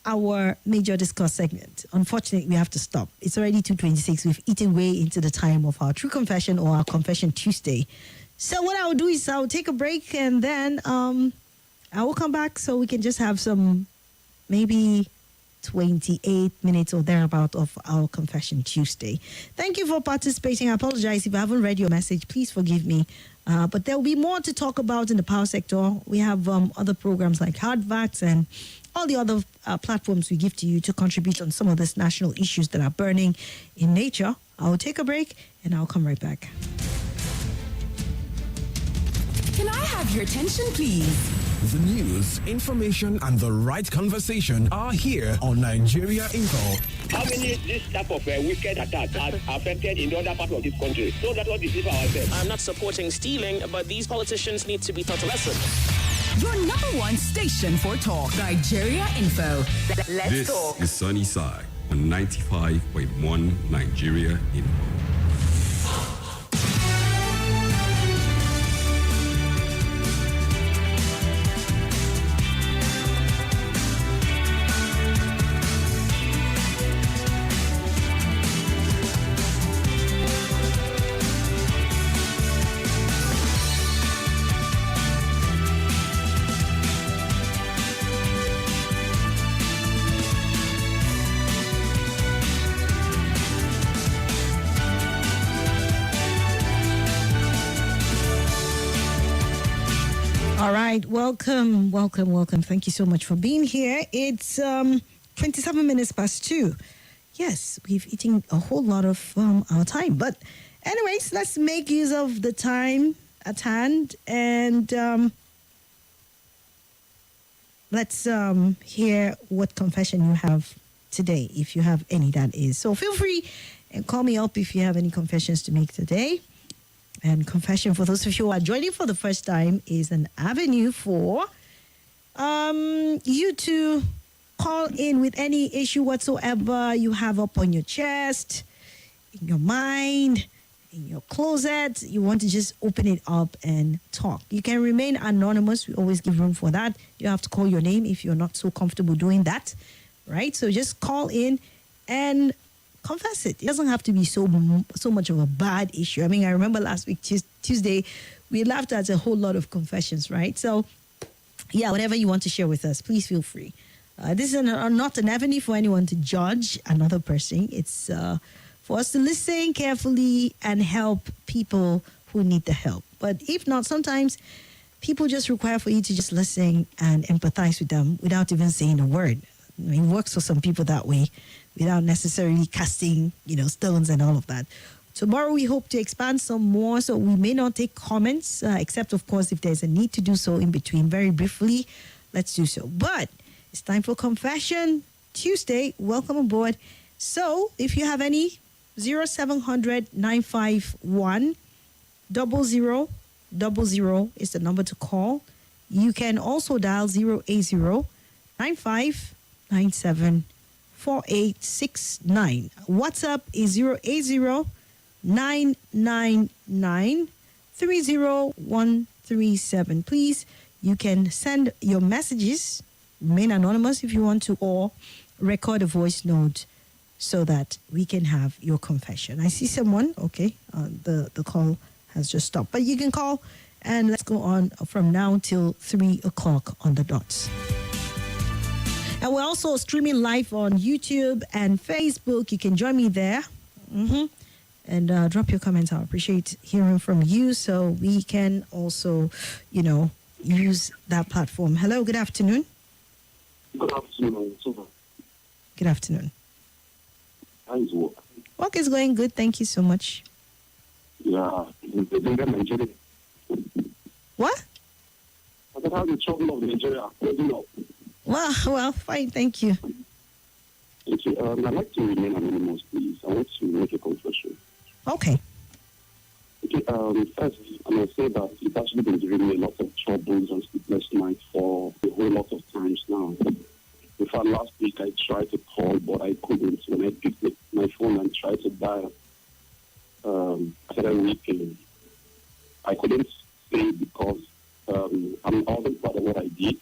our major discuss segment. Unfortunately, we have to stop. It's already 2:26. We've eaten way into the time of our True Confession or our Confession Tuesday. So what I'll do is I'll take a break and then I will come back so we can just have some maybe 28 minutes or thereabout of our Confession Tuesday. Thank you for participating. I apologize if I haven't read your message. Please forgive me. But there will be more to talk about in the power sector. We have other programs like Hardvacts and all the other platforms we give to you to contribute on some of these national issues that are burning in nature. I'll take a break and I'll come right back. Can I have your attention, please? The news, information, and the right conversation are here on Nigeria Info. How many this type of wicked attacks are affected in the other part of this country? So that what deceive ourselves. I'm not supporting stealing, but these politicians need to be taught a lesson. Your number one station for talk, Nigeria Info. Let's talk. This is Sunny Side on 95.1 Nigeria Info. All right, welcome. Thank you so much for being here. It's 27 minutes past 2. Yes, we've eaten a whole lot of our time. But anyways, let's make use of the time at hand and let's hear what confession you have today, if you have any, that is. So feel free and call me up if you have any confessions to make today. And confession, for those of you who are joining for the first time, is an avenue for you to call in with any issue whatsoever you have up on your chest, in your mind, in your closet. You want to just open it up and talk. You can remain anonymous. We always give room for that. You don't have to call your name if you're not so comfortable doing that, right? So just call in and confess it. It doesn't have to be so much of a bad issue. I mean, I remember last week, Tuesday, we laughed at a whole lot of confessions, right? So, yeah, whatever you want to share with us, please feel free. This is not an avenue for anyone to judge another person. It's for us to listen carefully and help people who need the help. But if not, sometimes people just require for you to just listen and empathize with them without even saying a word. I mean, it works for some people that way, without necessarily casting, stones and all of that. Tomorrow we hope to expand some more, so we may not take comments, except, of course, if there's a need to do so in between. Very briefly, let's do so. But it's time for Confession Tuesday. Welcome aboard. So if you have any, 0700 951 0000 is the number to call. You can also dial 080 9597 4869. WhatsApp is 080-999-30137. Please, you can send your messages, remain anonymous if you want to, or record a voice note so that we can have your confession. I see someone. Okay, the call has just stopped. But you can call, and let's go on from now till 3 o'clock on the dot. And we're also streaming live on YouTube and Facebook. You can join me there. And drop your comments. I appreciate hearing from you, so we can also, use that platform. Hello, good afternoon. Good afternoon. Good afternoon. How is work? Work is going good. Thank you so much. Yeah, Nigeria. What? I said, how the trouble of Nigeria holding up? Well, fine. Thank you. Okay, I'd like to remain anonymous, please. I want to make a confession. Okay. Okay, first, I must say that it's actually been giving me a lot of troubles and sleepless nights for a whole lot of times now. In fact, last week I tried to call, but I couldn't. When I picked my phone and tried to dial, I started weeping. I couldn't say because I wasn't proud of what I did.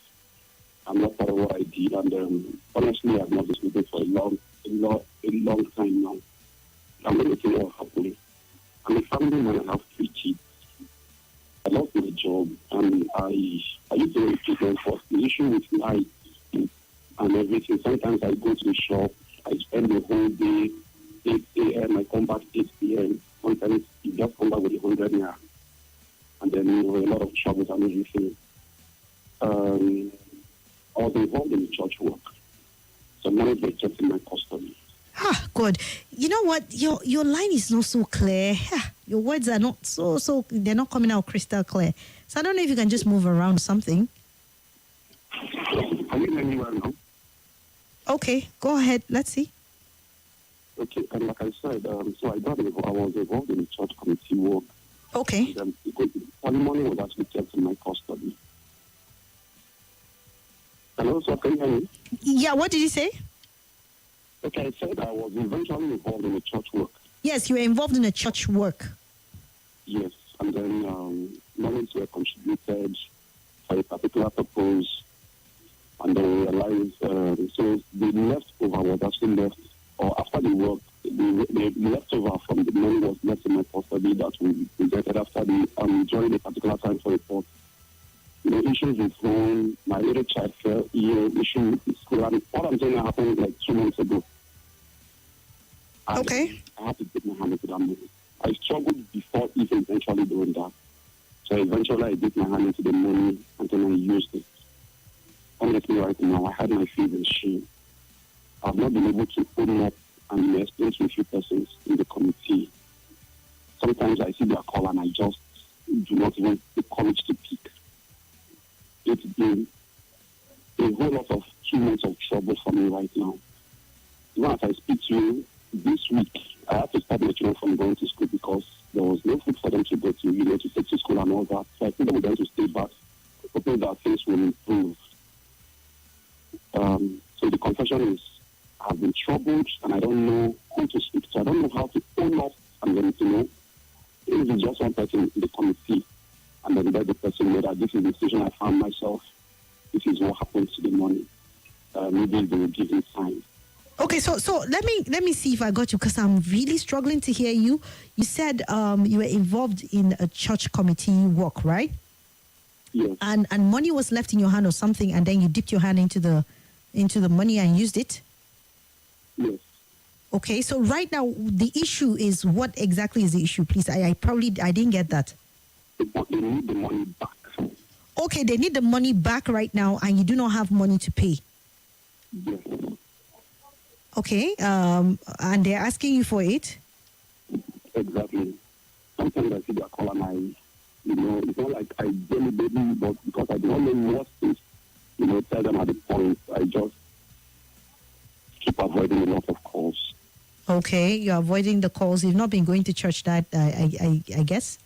I'm not proud of what I did, and honestly, I've not been sleeping for a long time now. I'm going to tell you what happened. I'm a family man and I have 3 kids. I lost my job, and I used to work treatment for the issue with light and everything. Sometimes I go to the shop, I spend the whole day, 8 a.m., I come back 8 p.m. Sometimes you just come back with 100 naira. And then, a lot of troubles and everything. I was involved in the church work. So money were kept in my custody. God. You know what? Your line is not so clear. Your words are not they're not coming out crystal clear. So I don't know if you can just move around something. Can you hear me well now? Okay, go ahead. Let's see. Okay, and like I said, so I was involved in the church committee work. Okay. And, because all the money was actually kept in my custody. Hello, so can you hear me? Yeah, what did you say? Okay, I said I was eventually involved in the church work. Yes, you were involved in a church work. Yes, and then monies were contributed for a particular purpose, and then we realized, so the leftover was actually left, or after the work, the leftover from the money was left in my custody that we presented after during a particular time for report. The issues with home, my little child fell ill, issue with school, and all I'm saying happened like 2 months ago. And Okay. I had to put my hand into that money. I struggled before even eventually doing that. So eventually I did my hand into the money and then I used it. Honestly, right now, I had my feet in shame. I've not been able to open up and explain to a few persons in the committee. Sometimes I see their call and I just do not even have the courage to pick. It's been a whole lot of 2 months of trouble for me right now. Even as I speak to you this week, I had to stop my children from going to school because there was no food for them to go to, to take to school and all that. So I think they were going to stay back, hoping that things will improve. So the confession is, I've been troubled and I don't know who to speak to. I don't know how to own up and then to know if it's just one person in the committee and then let the person know that this is the decision I found myself. This is what happens to the money. Maybe they will give me signs. Okay, so let me see if I got you because I'm really struggling to hear you. You said you were involved in a church committee work, right? Yes. And money was left in your hand or something, and then you dipped your hand into the money and used it. Yes. Okay, so right now the issue is, what exactly is the issue, please? I didn't get that. They need the money back. Okay, they need the money back right now, and you do not have money to pay. Yes. Okay, and they're asking you for it? Exactly. Sometimes I see their call and it's not like I deliberately, but because I don't know what to, tell them at the point, I just keep avoiding a lot of calls. Okay, you're avoiding the calls. You've not been going to church that, I guess?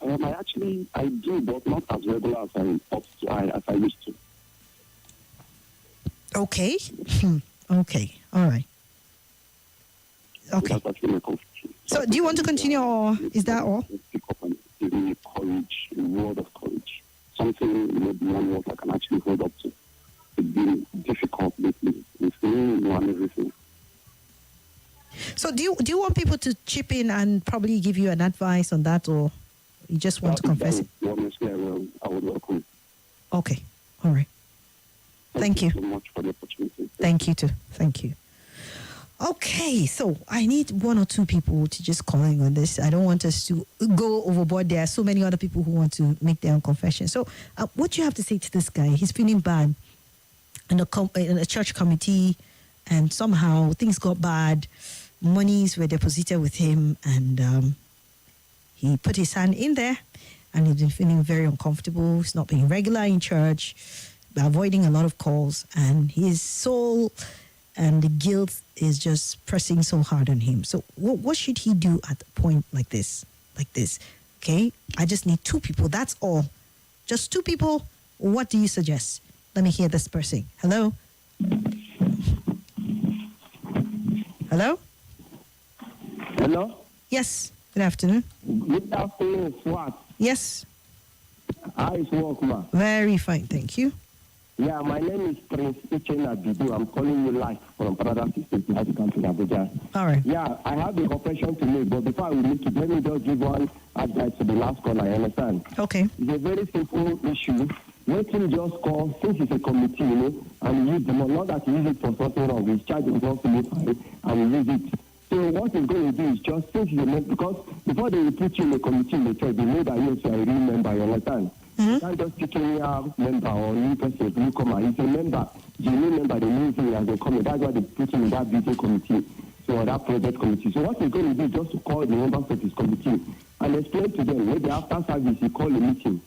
I do, but not as regular as I used to. Okay. Okay. All right. Okay. That's actually my confusion. So do you want to continue, or is that all? Pick up and give me courage, a word of courage. Something, beyond what I can actually hold up to. It's been difficult lately with me, and everything. So do you want people to chip in and probably give you an advice on that, or you just want to confess it? Honestly, I would welcome. Okay. All right. Thank you so much for the opportunity. Thank you too. Thank you. Okay, so I need 1 or 2 people to just call in on this. I don't want us to go overboard. There are so many other people who want to make their own confession. So what do you have to say to this guy? He's feeling bad in a church committee, and somehow things got bad. Monies were deposited with him, and he put his hand in there, and he's been feeling very uncomfortable. He's not being regular in church, avoiding a lot of calls, and his soul and the guilt is just pressing so hard on him. So what should he do at a point like this? Okay, I just need 2 people. That's all. Just 2 people. What do you suggest? Let me hear this person. Hello? Hello? Hello? Yes. Good afternoon. Good afternoon, Swat. Yes. How is work, man? Very fine. Thank you. Yeah, my name is Prince Uchenna Bidu. I'm calling you live from Paradise State, Life Country, Abuja. All right. Yeah, I have a confession to make, but before I will make it, let me just give one advice to the last caller, I understand. Okay. It's a very simple issue. Let him just call, since it's a committee, and use the money, not that he use it for something wrong. His charge is not fully fine, and he use it. So what he's going to do is just since he's a member, because before they will put you in a committee in the church, they know that yes, you are a real member, you understand? You can't just pick any member or new person, newcomer. He's a member, the new member, the new thing as they come. That's why they put him in that beauty committee, so that project committee. So what he's going to do is just to call the members of his committee and explain to them, maybe after service, he call a meeting.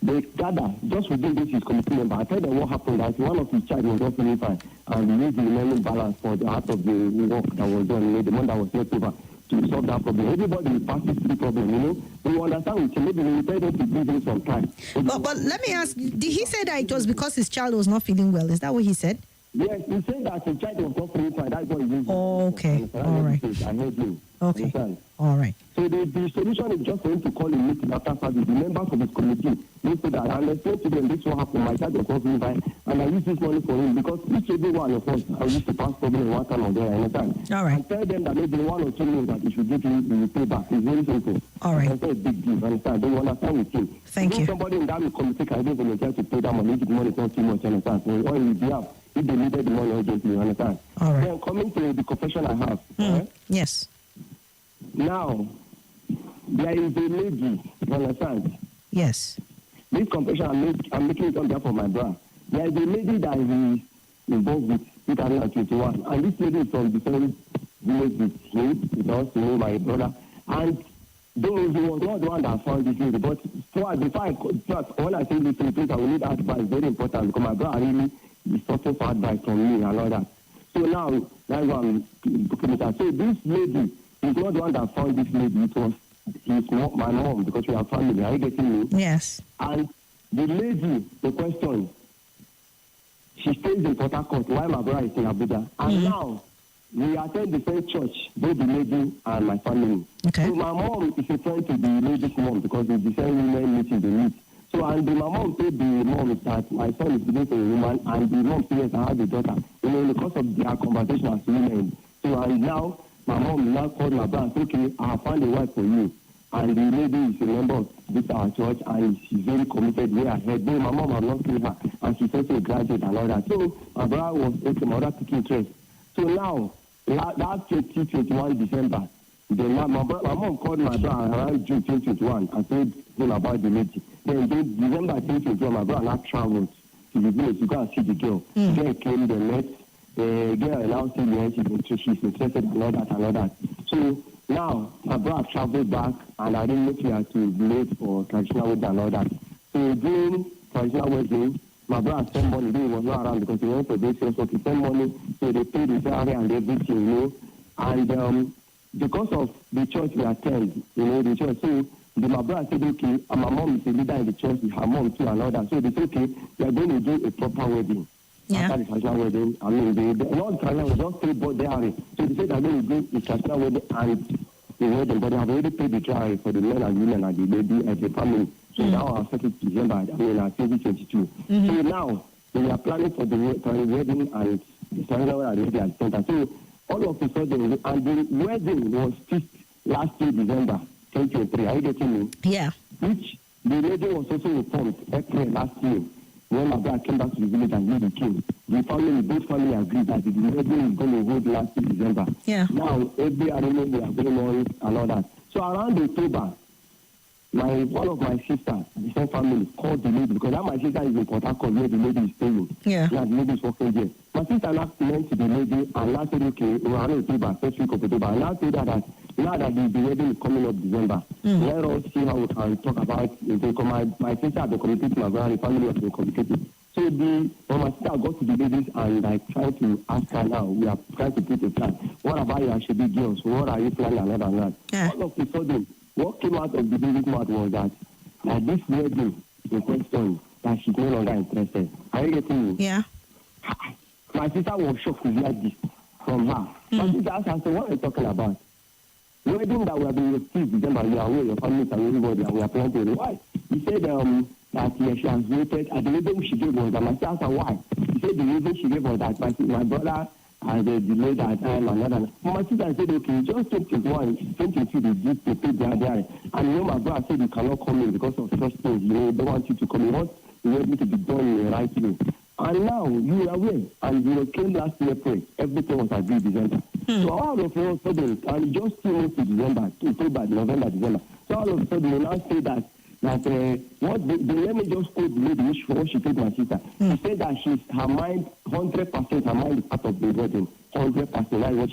They gather just within this his committee member. I tell them what happened, that one of his child was not feeling fine, and he used the remaining balance for the out of the work that was done, the one that was left over, to solve that problem. Everybody will pass this through problem, We understand with him. Maybe we tell them to give him some time. But let me ask, did he say that it was because his child was not feeling well? Is that what he said? Yes, he said that his child was not feeling fine. That's what he used. Okay. All right. I heard you. Okay. Understand? All right. So the solution is just for him to call a meeting after service. The members of his committee, they say that, and explain to them this will happen. My child was not feeling fine, and I use this money for him because each every one of us, I used to pass problem one time or the other, understand? All right. And tell them that maybe 1 or 2 million that he should give him, he will pay back. It's very simple. All right. It's not a big deal, understand? They will understand with him. Thank if you. Somebody in that committee can even volunteer to pay that money if the money is not too much, understand? So, or if they have, if they needed the money urgently, you understand? All right. Then coming to the confession I have. Yes. Now, there is a lady, you understand? Yes. This confession I'm making it on behalf of my brother. There is a lady that is involved with 2021, and this lady is from the same village with him, with us, my brother. And though he was not the one that found this lady, but when I say this to the I will need advice, very important, because my brother really is searching for advice from me and all that. So now, that's why I'm looking at her. So this lady is not the one that found this lady, it was my mom, because we are family. Are you getting me? Yes. And the lady, the question, she stays in Port Harcourt while my brother is in Abuja. And now, we attend the same church, both the lady and my family. Okay. So my mom is a friend to the lady's mom because it's the same women meeting they meet. So, and my mom told the mom that my son is beginning to a woman, and the mom says I have a daughter. In the course of their conversation as women. So, and now, my mom now called my brother and said, okay, I have found a wife for you. And the lady is a member of this our church, and she's very committed, way ahead. Though my mom has not seen her, and she's also a graduate and all that. So my brother was okay, my brother took interest. So now, last 2021 December, my mom called my brother around June 2021 and told him about the lady. Then December 2021, my brother now traveled to the village to go and see the girl. The girl came, they met. The girl announced him when she's interested and all that. So now, my brother traveled back, and I didn't make her to be late for traditional wedding and all that. So during traditional wedding, my brother spent money. He was not around because he went for this, so he spent money. So they paid his salary and everything, And because of the church we attend, the church, so my brother said, okay, and my mom is a leader in the church, her mom too and all that. So they said, okay, we are going to do a proper wedding. Yeah. After the traditional wedding, I mean, they not traditional, just three both there. So they said they're going to do the traditional wedding and the wedding, but they have already paid the dowry for the men and women and the lady as a family. So now our second December, 2022. So now we are planning for the wedding and the traditional wedding already at the center. So all of a sudden, and the wedding was fixed last year, December 2023. Are you getting me? Yeah. Which the lady was also informed April last year. When my brother came back to the village and he came, both family agreed that the wedding is going to hold last year, December. Yeah. Now, every arrangement we are going on and all that. So around October, one of my sisters, the same family, called the lady because now my sister is in Port Harcourt where the lady is staying. Yeah. The lady is working there. My sister now went to the lady and now said, okay, around October, first week of October, and now said that now that the wedding is coming up December, let us see how we can talk about it. My sister has been communicating to my brother, the family has been communicating. So when my sister got to the ladies and I tried to ask her now, we are trying to put a plan. What about you should be girls? What are you planning and all that? Yeah. All of a sudden, what came out of the baby's mouth was that this wedding in question, that she's no longer interested. Are you getting me? Yeah. My sister was shocked to hear this from her. My sister asked her, so what are you talking about? Wedding that we have been received December, you are aware, your family and everybody, and we are planning. Why? He said, that she has waited. And the reason she gave was that my sister asked her why. She said the reason she gave was that my brother has delayed her time and other. My sister said, okay, just 22 the gift to pay there. And my brother said you cannot come in because of such things. They don't want you to come in. Want you able to be done in the right way. And now you are aware, and you came last April, everything was agreed December. So all of a sudden, and just 2 months to December, October, November, December. So all of a sudden, you now say that let me just quote the lady what she told my sister. She said that her mind, 100%, her mind is part of the wedding. 100%, that's what the language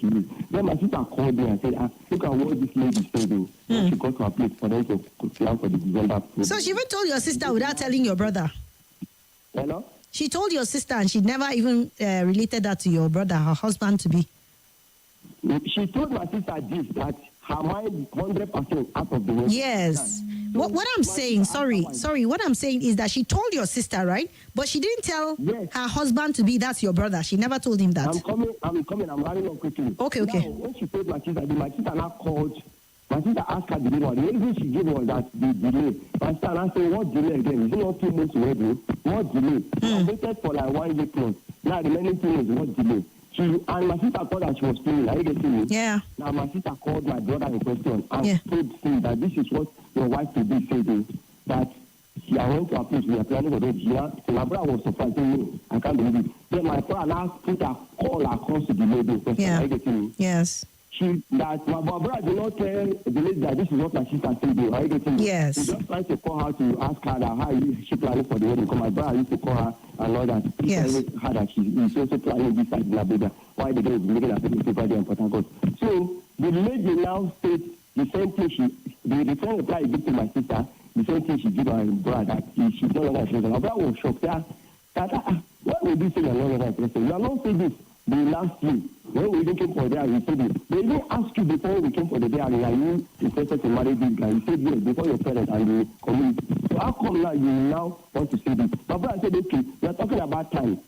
she used. Then my sister called me and said, look at what this lady said. She got to her place for them to plan for the December program. So she even told your sister without telling your brother? Hello? She told your sister and she never even related that to your brother, her husband to be. She told my sister this, that her mind 100% out of the way. Yes. So what I'm saying, what I'm saying is that she told your sister, right? But she didn't tell her husband to be, that's your brother. She never told him that. I'm coming, I'm running on quickly. Okay. Now, when she told my sister now called. My sister asked her the reason she gave was that the delay. My sister now said, what delay again? Is it not 2 months wedding? What delay? I waited for like 1 year plus. Now the remaining thing is what delay? And my sister thought that she was playing. Are you getting me? Yeah. Now my sister called my brother in question and told him that this is what your wife to be saying. That I went to her place, we are planning for this year. So my brother was surprised. No, I can't believe it. Then my brother now put a call across to the lady in question. Are you getting me? Yes. That my brother did not tell the lady that this is what my sister said. Are you getting me? Yes. He just tried to call her to ask her that how she planning for the wedding. Because my brother used to call her and all that. Yes. He her that she's also planning this side in Abuja. Why the girl is making a big paper there in Port Harcourt. So the lady now states the same thing the same reply he gave to my sister, the same thing she gave her brother, that she don't know that she was. My brother was shocked. Why would you say you're not that person? You are not saying this. The last year, when we even came for the we said it. They even asked you before we came for the day, are you interested to marry this guy? You said yes, before your parents and the community. So how come now you now want to say this? My brother said, okay, we are talking about time.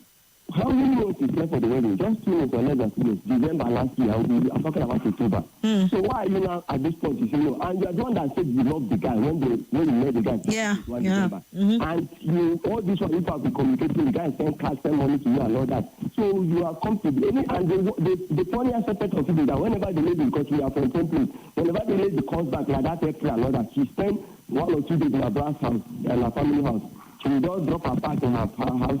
How many months is left for the wedding? Just 2 months or less than 2 months. December last year, I'm talking about October. So why are you now at this point to say no? And you are the one that said you love the guy when you met the guy. And you all this one, you have to communicate with the guy, send cash, send money to you and all that. So you are comfortable. And the funny aspect of it is that whenever the lady, because we are from the same place, whenever the lady comes back like that April and all that, she spends 1 or 2 days in her brother's house and her family house. She will just drop her back in her house.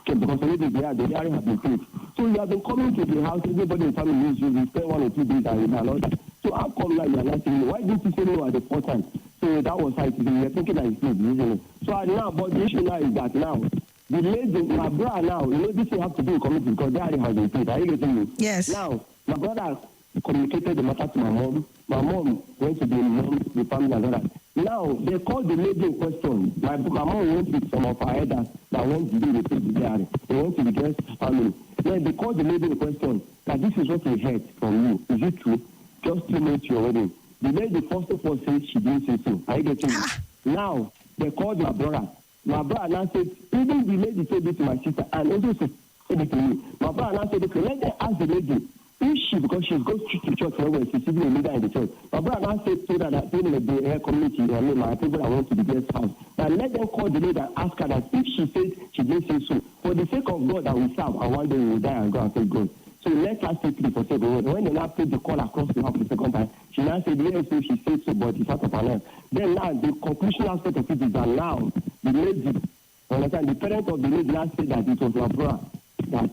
Because already the area has been paid. So you have been coming to the house, everybody in the family needs you, spend 1 or 2 days and all that. So how come now you are not saying, why didn't you say no at the first time? So that was how it is. You were thinking that it's good, isn't it? So now, but the issue now is that now, the lady, my brother now, this thing has to do with community because the area has been paid. Are you getting me? Yes. Now, my brother communicated the matter to my mom. My mom went to the family and all that. Now, they called the lady in question. My mom went with some of her elders that went to do the thing there. They went to the guest family. Then they called the lady in question that this is what we heard from you. Is it true? Just 2 months to your wedding. The lady first of all said she didn't say so. Are you getting me? Now, they called my brother. My brother now said, even the lady said this to my sister and also said it to me. My brother now said, okay, let them ask the lady. Because she goes to church where she's sitting a leader in the church. My brother now said to that the community, my people that went to the guest house, that let them call the lady and ask her that if she said she didn't say so, for the sake of God that we serve, and one day we will die and go and face God. So let her say please for sake of God. When they now put the call across to her for the second time, she now said, yes, so she said so, but it's out of her life. Then now the conclusion aspect of it is that now the lady, the parent of the lady now said that it was her brother that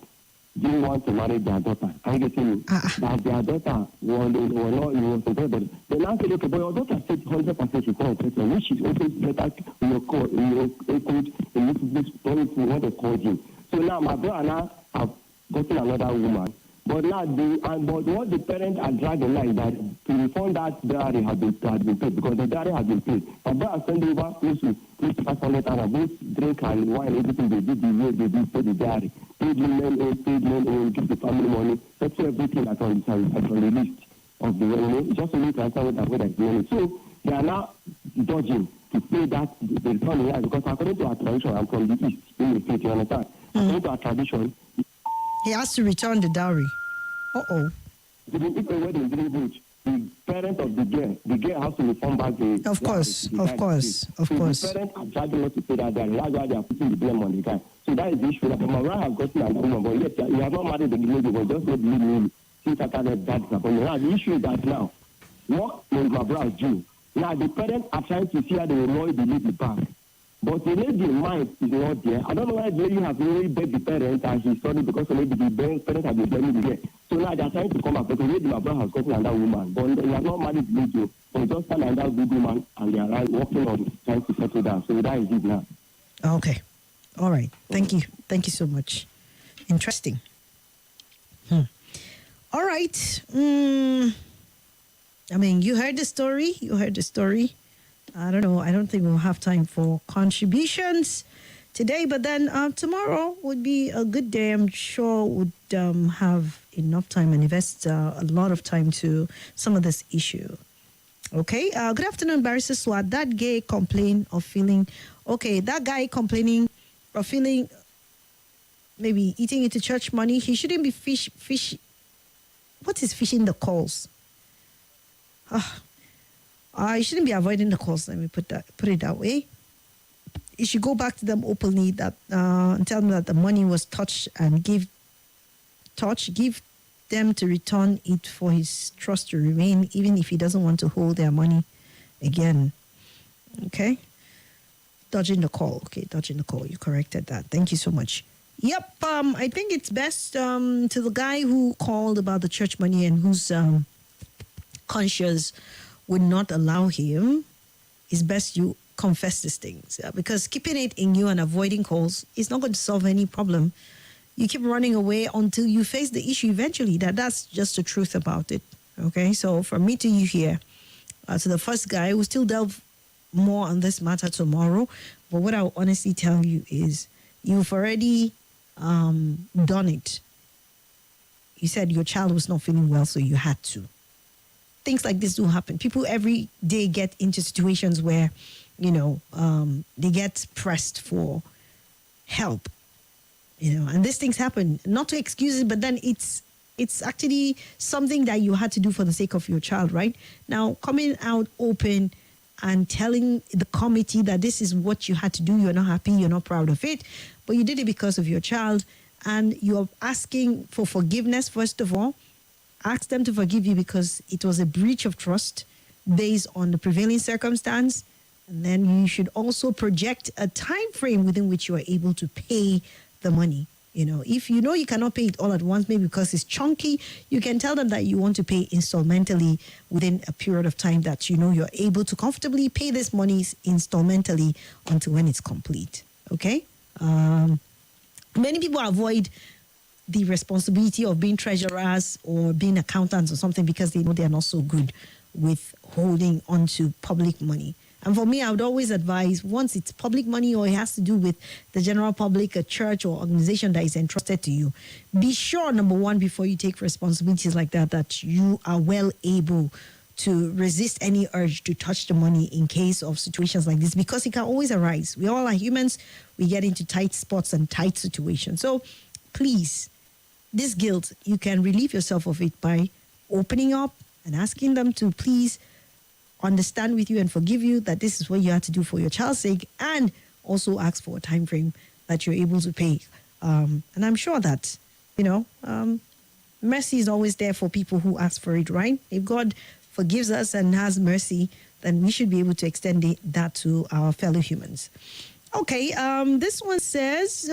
didn't want to marry their daughter. Are you getting me? That their daughter was together. They now said, okay, but your daughter said 100% she called person, which is also better in your code, in this what they called you. So now my brother now have gotten another woman. But now but what the parents are dragging now is that to refund that dowry has been paid because the dowry has been paid. My brother sent over close to 500 and both drink and wine, everything they did the way they did pay the dowry. Paid men, give the family money, settle everything that's on the list of the money. Just only to answer what that money. So they are now dodging to pay that the return because according to our tradition, I'm from the east in the state, you understand? According to our tradition, he has to return the dowry. If a wedding didn't reach, the parent of the girl has to refund back the. Of course. So the parents are charging not to pay that guy. That's why they are putting the blame on the guy. So that is the issue. That my wife has gotten another woman, but yet you have not married the lady, but just not believe me. Since I started that disappointment. Now the issue is that now, what will my brother do? Now the parents are trying to see how they will annoy the lady back. But the lady mind is not there. I don't know why the lady has really begged the parents and she's sorry because maybe the parents have been blaming the girl. So now they're trying to come back because maybe my brother has gotten another woman. But they have not married the lady. So just find another good woman and they are working on trying to settle down. So that is it now. Okay. All right. Thank you. Thank you so much. Interesting. All right. I mean, you heard the story. I don't know. I don't think we'll have time for contributions today, but then tomorrow would be a good day. I'm sure would have enough time and invest a lot of time to some of this issue. Okay. Good afternoon, Barrister Swat. That guy complaining of feeling, maybe eating into church money. He shouldn't be fish. What is fishing the calls? You shouldn't be avoiding the calls. Let me put it that way. You should go back to them openly and tell them that the money was touched and give them to return it for his trust to remain, even if he doesn't want to hold their money again. Okay? Dodging the call. Okay, dodging the call. You corrected that. Thank you so much. Yep, I think it's best to the guy who called about the church money and whose conscience would not allow him, it's best you confess these things. Because keeping it in you and avoiding calls is not going to solve any problem. You keep running away until you face the issue eventually. That's just the truth about it. Okay, so from me to you here, to the first guy, we'll still delve more on this matter tomorrow. But what I'll honestly tell you is you've already done it. You said your child was not feeling well, so you had to. Things like this do happen. People every day get into situations where, they get pressed for help, and these things happen. Not to excuse it, but then it's actually something that you had to do for the sake of your child, right? Now, coming out open and telling the committee that this is what you had to do, you're not happy, you're not proud of it, but you did it because of your child, and you're asking for forgiveness, first of all. Ask them to forgive you because it was a breach of trust based on the prevailing circumstance. And then you should also project a time frame within which you are able to pay the money. If you cannot pay it all at once, maybe because it's chunky, you can tell them that you want to pay installmentally within a period of time that you're able to comfortably pay this money installmentally until when it's complete. Okay? Many people avoid the responsibility of being treasurers or being accountants or something because they know they're not so good with holding on to public money. And for me, I would always advise, once it's public money or it has to do with the general public, a church or organization that is entrusted to you, be sure, number one, before you take responsibilities like that you are well able to resist any urge to touch the money in case of situations like this, because it can always arise. We all are humans. We get into tight spots and tight situations. So please, this guilt, you can relieve yourself of it by opening up and asking them to please understand with you and forgive you that this is what you have to do for your child's sake, and also ask for a time frame that you're able to pay. And I'm sure that, mercy is always there for people who ask for it, right? If God forgives us and has mercy, then we should be able to extend that to our fellow humans. Okay, this one says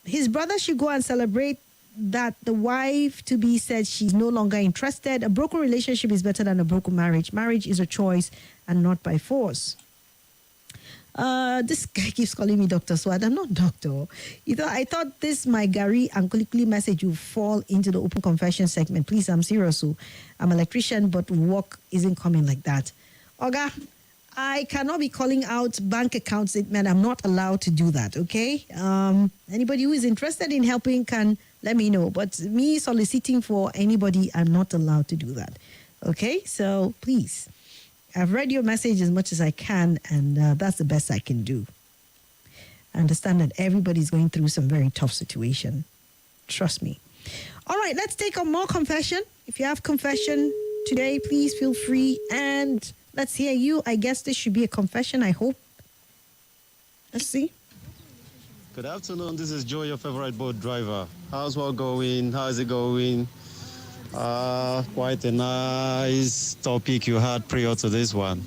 his brother should go and celebrate that the wife-to-be said she's no longer interested. A broken relationship is better than a broken marriage. Marriage is a choice and not by force. This guy keeps calling me Dr. Swat. I'm not doctor. I thought this my Gary and Kulikuli message will fall into the open confession segment. Please, I'm serious. I'm an electrician, but work isn't coming like that. Oga, I cannot be calling out bank account statement. I'm not allowed to do that, okay? Anybody who is interested in helping can let me know. But me soliciting for anybody, I'm not allowed to do that, okay? So please, I've read your message as much as I can, and that's the best I can do. I understand that everybody's going through some very tough situation. Trust me. All right, let's take on more confession. If you have confession, today, please feel free and let's hear you. I guess this should be a confession, I hope. Let's see. Good afternoon. This is Joe, your favorite boat driver. How's work going? How is it going? Quite a nice topic you had prior to this one.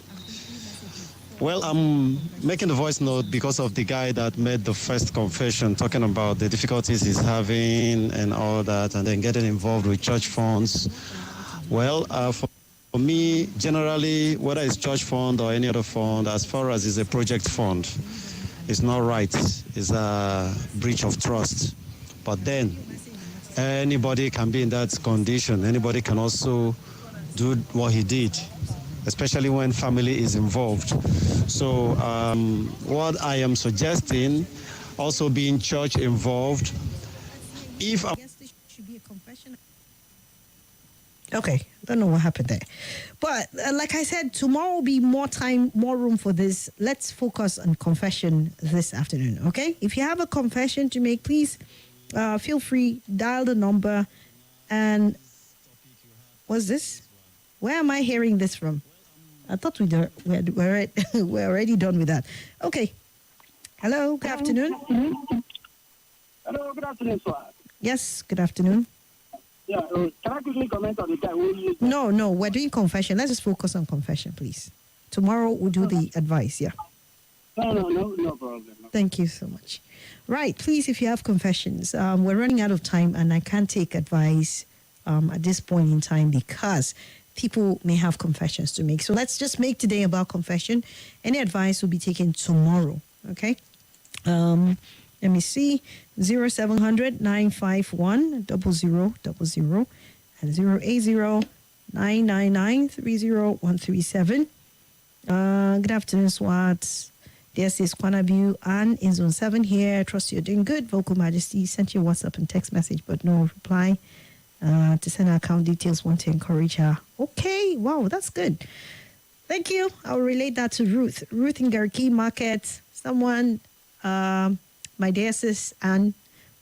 Well, I'm making the voice note because of the guy that made the first confession, talking about the difficulties he's having and all that, and then getting involved with church funds. Well, for me, generally, whether it's church fund or any other fund, as far as it's a project fund, it's not right. It's a breach of trust. But then, anybody can be in that condition. Anybody can also do what he did, especially when family is involved. So what I am suggesting, also being church involved, if I guess this should be a confession. Okay, don't know what happened there. But like I said, tomorrow will be more time, more room for this. Let's focus on confession this afternoon, okay? If you have a confession to make, please feel free, dial the number. And what's this? Where am I hearing this from? I thought we're already done with that. Okay. Hello, good afternoon. Hello, good afternoon, Swat. Yes, good afternoon. Yeah, can I quickly comment on the guy who used... No, we're doing confession. Let's just focus on confession, please. Tomorrow we'll do the advice, yeah. No problem. Thank you so much. Right, please, if you have confessions, we're running out of time and I can't take advice at this point in time because people may have confessions to make. So let's just make today about confession. Any advice will be taken tomorrow, okay? Let me see, 0700 951 0000 and 080 999 30137. Good afternoon, SWAT. This is Kwanabu Ann in Zone 7 here. I trust you're doing good. Vocal Majesty sent you a WhatsApp and text message, but no reply. To send her account details, want to encourage her. Okay, wow, that's good. Thank you. I'll relate that to Ruth. Ruth in Garki Market. Someone, my dear sis Anne,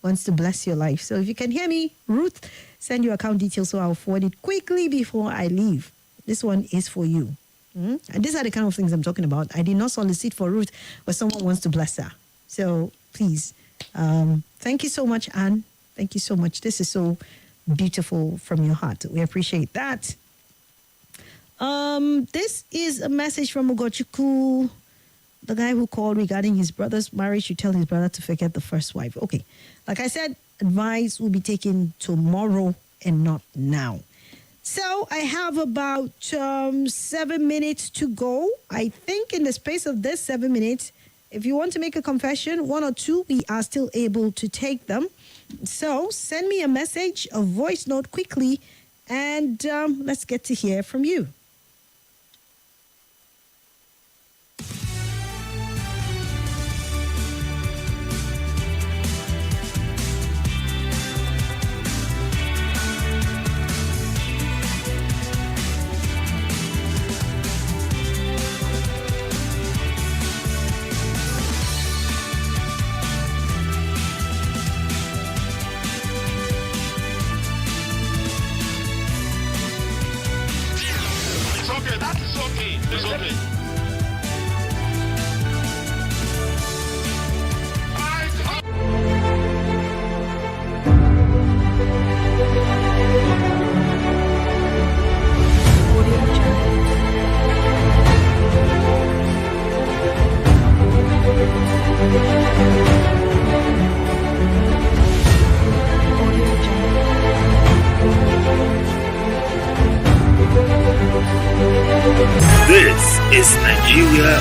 wants to bless your life. So if you can hear me, Ruth, send your account details so I'll forward it quickly before I leave. This one is for you. And these are the kind of things I'm talking about. I did not solicit for Ruth, but someone wants to bless her. So please, thank you so much, Anne. Thank you so much. This is so beautiful from your heart. We appreciate that. This is a message from Ugochukwu, the guy who called regarding his brother's marriage. You tell his brother to forget the first wife. Okay. Like I said, advice will be taken tomorrow and not now. So I have about 7 minutes to go. I think in the space of this 7 minutes, if you want to make a confession, one or two, we are still able to take them. So send me a message, a voice note quickly, and let's get to hear from you. This is Nigeria